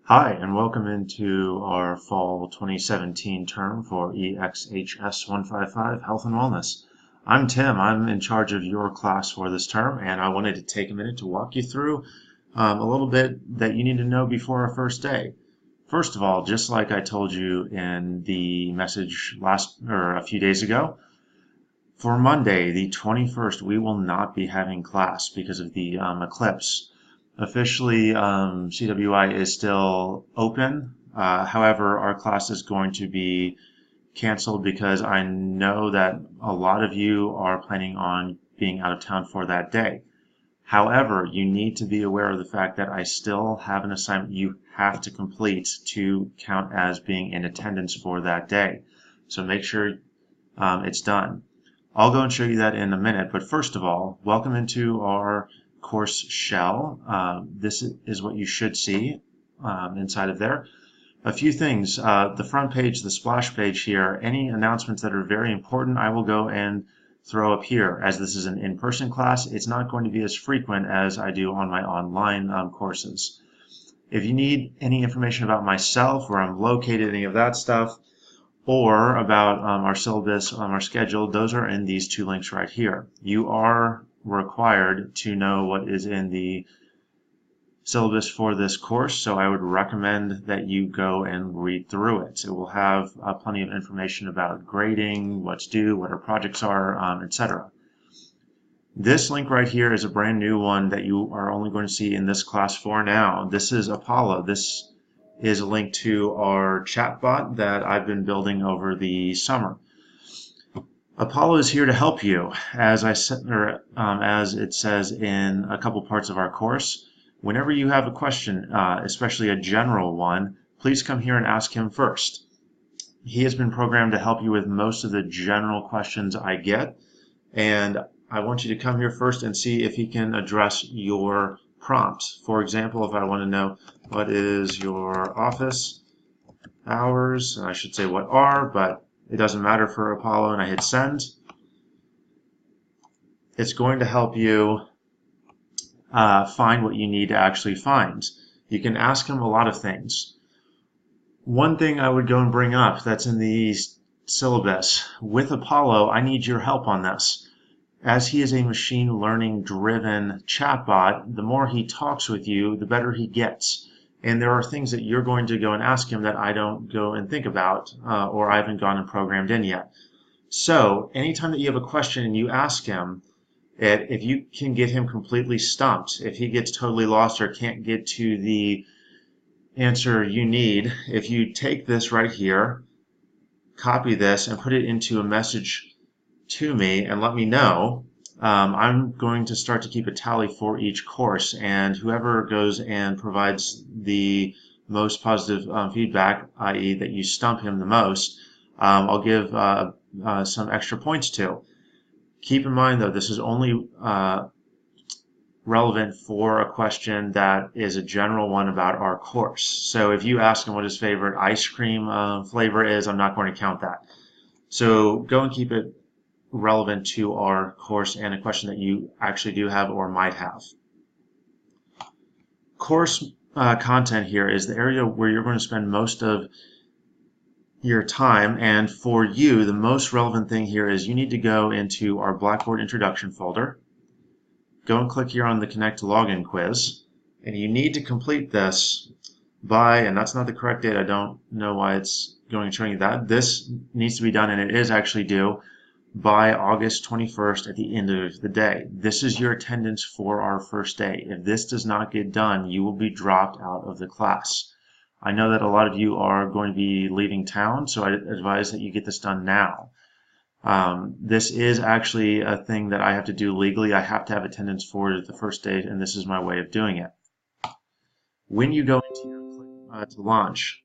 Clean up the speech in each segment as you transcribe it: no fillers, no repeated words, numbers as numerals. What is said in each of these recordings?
Hi, and welcome into our fall 2017 term for EXHS155 Health and Wellness. I'm Tim. I'm in charge of your class for this term, and I wanted to take a minute to walk you through a little bit that you need to know before our first day. First of all, just like I told you in the message a few days ago, for Monday, the 21st, we will not be having class because of the eclipse. Officially, CWI is still open. However, our class is going to be canceled because I know that a lot of you are planning on being out of town for that day. However, you need to be aware of the fact that I still have an assignment you have to complete to count as being in attendance for that day. So make sure it's done. I'll go and show you that in a minute, but first of all, welcome into our course shell. This is what you should see inside of there. A few things, the front page, the splash page here, any announcements that are very important, I will go and throw up here. As this is an in-person class, it's not going to be as frequent as I do on my online courses. If you need any information about myself, where I'm located, any of that stuff, or about our syllabus, our schedule, those are in these two links right here. You are required to know what is in the syllabus for this course, so I would recommend that you go and read through it. It will have plenty of information about grading, what's due, what our projects are, etc. This link right here is a brand new one that you are only going to see in this class for now. This is Apollo. This is a link to our chatbot that I've been building over the summer. Apollo is here to help you, as it says in a couple parts of our course. Whenever you have a question, especially a general one, please come here and ask him first. He has been programmed to help you with most of the general questions I get, and I want you to come here first and see if he can address your prompts. For example, if I want to know what is your office hours, and I should say what are, but it doesn't matter for Apollo, and I hit send, it's going to help you find what you need to actually find. You can ask him a lot of things. One thing I would go and bring up that's in the syllabus, with Apollo, I need your help on this. As he is a machine learning driven chatbot, the more he talks with you, the better he gets. And there are things that you're going to go and ask him that I don't go and think about, or I haven't gone and programmed in yet. So anytime that you have a question and you ask him, if you can get him completely stumped, if he gets totally lost or can't get to the answer you need, if you take this right here, copy this, and put it into a message to me and let me know, I'm going to start to keep a tally for each course, and whoever goes and provides the most positive feedback, i.e. that you stump him the most, I'll give some extra points to. Keep in mind though, this is only relevant for a question that is a general one about our course. So if you ask him what his favorite ice cream flavor is, I'm not going to count that. So go and keep it relevant to our course and a question that you actually do have or might have. Course content here is the area where you're going to spend most of your time, and for you the most relevant thing here is you need to go into our Blackboard introduction folder, go and click here on the connect login quiz, and you need to complete this by, and that's not the correct date, I don't know why it's going and showing you that, this needs to be done, and it is actually due by August 21st at the end of the day. This is your attendance for our first day. If this does not get done, you will be dropped out of the class. I know that a lot of you are going to be leaving town, so I advise that you get this done now. This is actually a thing that I have to do legally. I have to have attendance for the first day, and this is my way of doing it. When you go into your click to launch,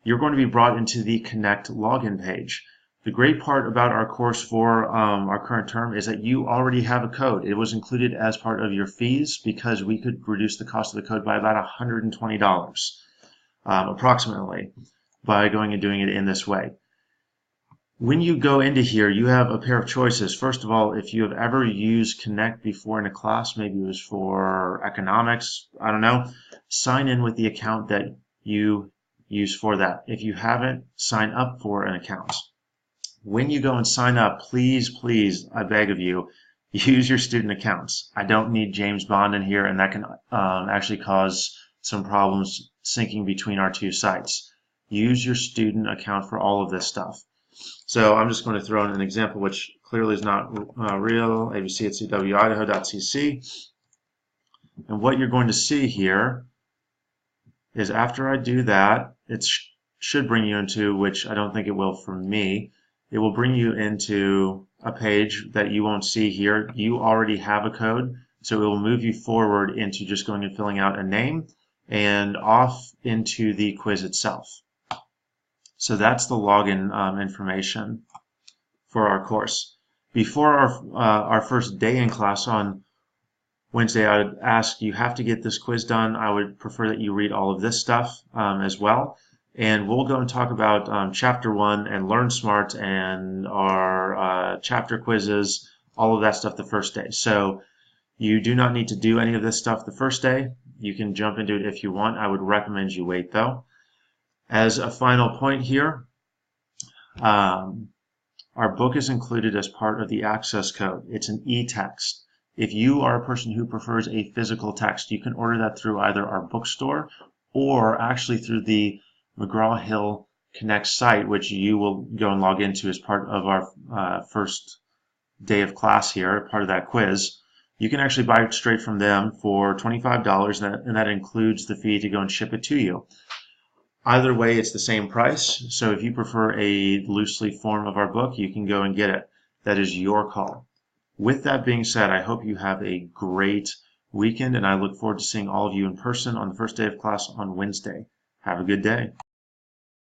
you're going to be brought into the Connect login page. The great part about our course for our current term is that you already have a code. It was included as part of your fees because we could reduce the cost of the code by about $120 approximately by going and doing it in this way. When you go into here, you have a pair of choices. First of all, if you have ever used Connect before in a class, maybe it was for economics, I don't know, sign in with the account that you use for that. If you haven't, sign up for an account. When you go and sign up, please, please, I beg of you, use your student accounts. I don't need James Bond in here, and that can actually cause some problems syncing between our two sites. Use your student account for all of this stuff. So I'm just going to throw in an example which clearly is not real, ABC at CW Idaho.cc. And what you're going to see here is after I do that, it should bring you into, which I don't think it will for me, it will bring you into a page that you won't see here. You already have a code, so it will move you forward into just going and filling out a name and off into the quiz itself. So that's the login information for our course. Before our first day in class on Wednesday, I would ask you have to get this quiz done. I would prefer that you read all of this stuff as well. And we'll go and talk about Chapter 1 and Learn Smart and our chapter quizzes, all of that stuff the first day. So you do not need to do any of this stuff the first day. You can jump into it if you want. I would recommend you wait though. As a final point here, our book is included as part of the access code. It's an e-text. If you are a person who prefers a physical text, you can order that through either our bookstore or actually through the McGraw-Hill Connect site, which you will go and log into as part of our first day of class here, part of that quiz. You can actually buy it straight from them for $25, and that includes the fee to go and ship it to you. Either way, it's the same price. So if you prefer a loose leaf form of our book, you can go and get it. That is your call. With that being said, I hope you have a great weekend, and I look forward to seeing all of you in person on the first day of class on Wednesday. Have a good day.